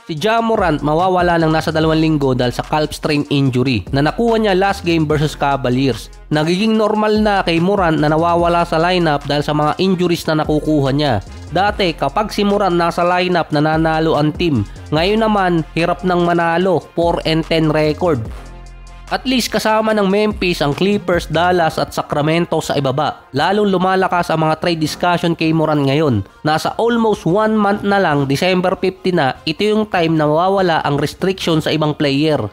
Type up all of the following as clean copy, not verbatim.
Si Ja Morant mawawala ng nasa 2 linggo dahil sa calf strain injury na nakuha niya last game versus Cavaliers. Nagiging normal na kay Morant na nawawala sa lineup dahil sa mga injuries na nakukuha niya. Dati kapag si Morant nasa lineup nananalo ang team. Ngayon naman hirap nang manalo, 4-10 record. At least kasama ng Memphis ang Clippers, Dallas at Sacramento sa ibaba. Lalong lumalakas ang mga trade discussion kay Morant ngayon. Nasa almost 1 month na lang, December 15 na, ito yung time na mawawala ang restriction sa ibang player.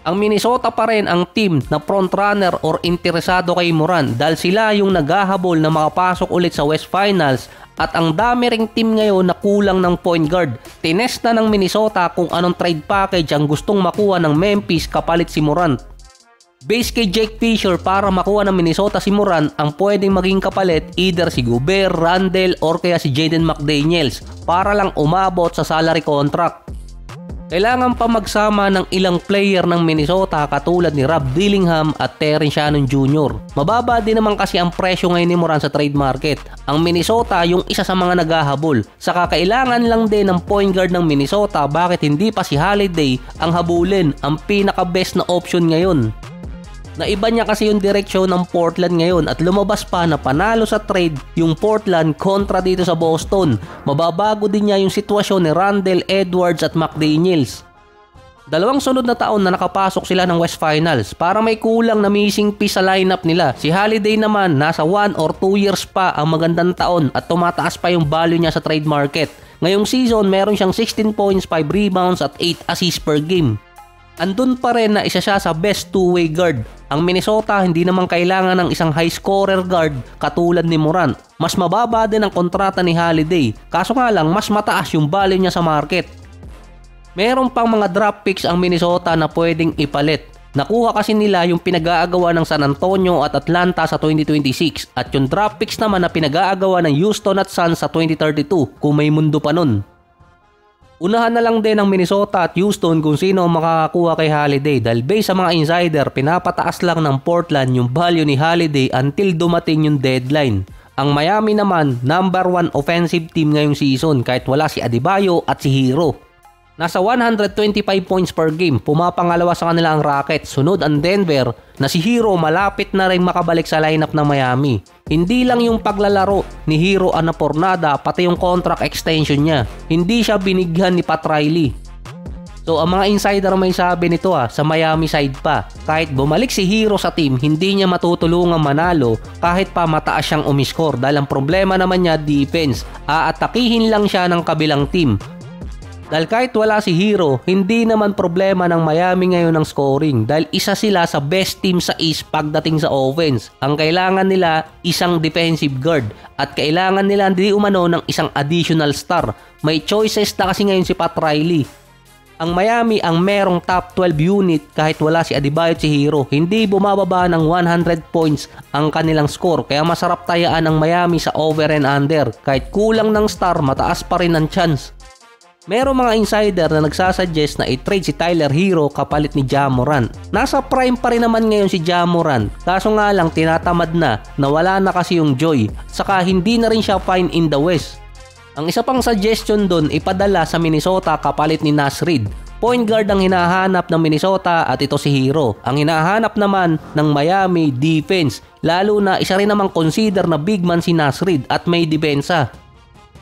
Ang Minnesota pa rin ang team na frontrunner or interesado kay Morant dahil sila yung naghahabol na makapasok ulit sa West Finals at ang dami ring team ngayon na kulang ng point guard. Tinest na ng Minnesota kung anong trade package ang gustong makuha ng Memphis kapalit si Morant. Base kay Jake Fisher para makuha ng Minnesota si Morant ang pwedeng maging kapalit either si Gobert, Randle or kaya si Jaden McDaniels para lang umabot sa salary contract. Kailangan pa magsama ng ilang player ng Minnesota katulad ni Rob Dillingham at Terrence Shannon Jr. Mababa din naman kasi ang presyo ngayon ni Morant sa trade market. Ang Minnesota yung isa sa mga naghahabol. Saka kailangan lang din ng point guard ng Minnesota, bakit hindi pa si Holiday ang habulin, ang pinaka-best na option ngayon. Naiba niya kasi yung direksyon ng Portland ngayon at lumabas pa na panalo sa trade yung Portland kontra dito sa Boston. Mababago din niya yung sitwasyon ni Randle, Edwards at McDaniels. 2 sunod na taon na nakapasok sila ng West Finals para may kulang na missing piece sa lineup nila. Si Holiday naman nasa 1 or 2 years pa ang magandang taon at tumataas pa yung value niya sa trade market. Ngayong season meron siyang 16 points, 5 rebounds at 8 assists per game. Andun pa rin na isa siya sa best two-way guard. Ang Minnesota hindi naman kailangan ng isang high scorer guard katulad ni Morant. Mas mababa din ang kontrata ni Holiday, kaso nga lang mas mataas yung value niya sa market. Meron pang mga draft picks ang Minnesota na pwedeng ipalit. Nakuha kasi nila yung pinag-aagawa ng San Antonio at Atlanta sa 2026 at yung draft picks naman na pinag-aagawa ng Houston at Suns sa 2032 kung may mundo pa nun. Unahan na lang din ng Minnesota at Houston kung sino ang makakakuha kay Holiday dahil based sa mga insider, pinapataas lang ng Portland yung value ni Holiday until dumating yung deadline. Ang Miami naman, number 1 offensive team ngayong season kahit wala si Adebayo at si Hero. Nasa 125 points per game, pumapangalawa sa kanila ang Rockets, sunod ang Denver na si Hero malapit na rin makabalik sa lineup ng Miami. Hindi lang yung paglalaro ni Hero ang napornada, pati yung contract extension niya. Hindi siya binigyan ni Pat Riley. So ang mga insider may sabi nito sa Miami side pa, kahit bumalik si Hero sa team, hindi niya matutulungan manalo kahit pa mataas siyang umiscore dahil ang problema naman niya defense, aatakihin lang siya ng kabilang team. Dahil kahit wala si Hero, hindi naman problema ng Miami ngayon ng scoring dahil isa sila sa best team sa East pagdating sa offense. Ang kailangan nila isang defensive guard at kailangan nila hindi umano ng isang additional star. May choices na kasi ngayon si Pat Riley. Ang Miami ang merong top 12 unit kahit wala si Adebayo at si Hero. Hindi bumababa ng 100 points ang kanilang score kaya masarap tayaan ang Miami sa over and under. Kahit kulang ng star, mataas pa rin ang chance. Merong mga insider na nagsasuggest na i-trade si Tyler Hero kapalit ni Ja Morant. Nasa prime pa rin naman ngayon si Ja Morant, kaso nga lang tinatamad na wala na kasi yung joy, saka hindi na rin siya fine in the West. Ang isa pang suggestion doon, ipadala sa Minnesota kapalit ni Naz Reid. Point guard ang hinahanap ng Minnesota at ito si Hero. Ang hinahanap naman ng Miami, defense, lalo na isa rin namang consider na big man si Naz Reid at may depensa.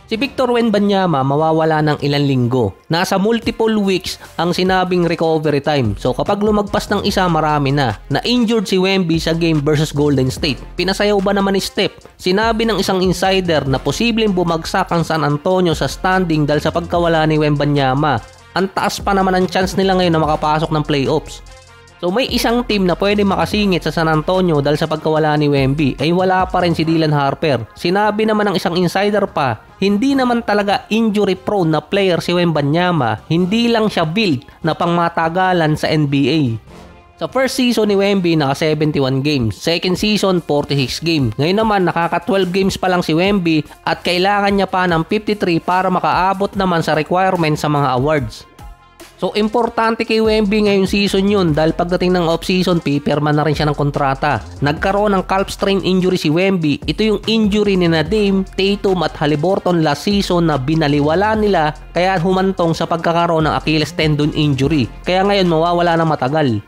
Si Victor Wembanyama mawawala ng ilang linggo. Nasa multiple weeks ang sinabing recovery time. So kapag lumagpas ng isa, marami na. Na-injured si Wemby sa game versus Golden State. Pinasayaw ba naman ni Steph? Sinabi ng isang insider na posibleng bumagsak ang San Antonio sa standing dahil sa pagkawala ni Wembanyama. Ang taas pa naman ang chance nila ngayon na makapasok ng playoffs. So may isang team na pwede makasingit sa San Antonio dahil sa pagkawala ni Wemby ay wala pa rin si Dylan Harper. Sinabi naman ng isang insider pa, hindi naman talaga injury prone na player si Wembanyama, hindi lang siya built na pangmatagalan sa NBA. Sa first season ni Wemby naka 71 games, second season 46 games. Ngayon naman nakaka 12 games pa lang si Wemby at kailangan niya pa ng 53 para makaabot naman sa requirement sa mga awards. So importante kay Wemby ngayong season yun dahil pagdating ng off-season, paperman na rin siya ng kontrata. Nagkaroon ng calf strain injury si Wemby. Ito yung injury ni Dame, Tatum at Haliburton last season na binaliwala nila kaya humantong sa pagkakaroon ng Achilles tendon injury. Kaya ngayon mawawala na matagal.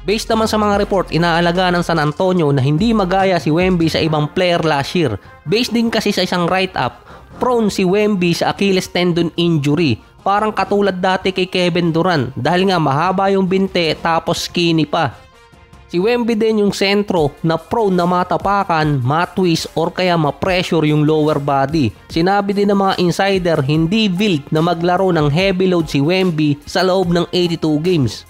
Based naman sa mga report, inaalaga ng San Antonio na hindi magaya si Wemby sa ibang player last year. Based din kasi sa isang write-up, prone si Wemby sa Achilles tendon injury. Parang katulad dati kay Kevin Durant dahil nga mahaba yung binte tapos skinny pa. Si Wemby din yung sentro na prone na matapakan, matwist or kaya ma-pressure yung lower body. Sinabi din ng mga insider hindi built na maglaro ng heavy load si Wemby sa loob ng 82 games.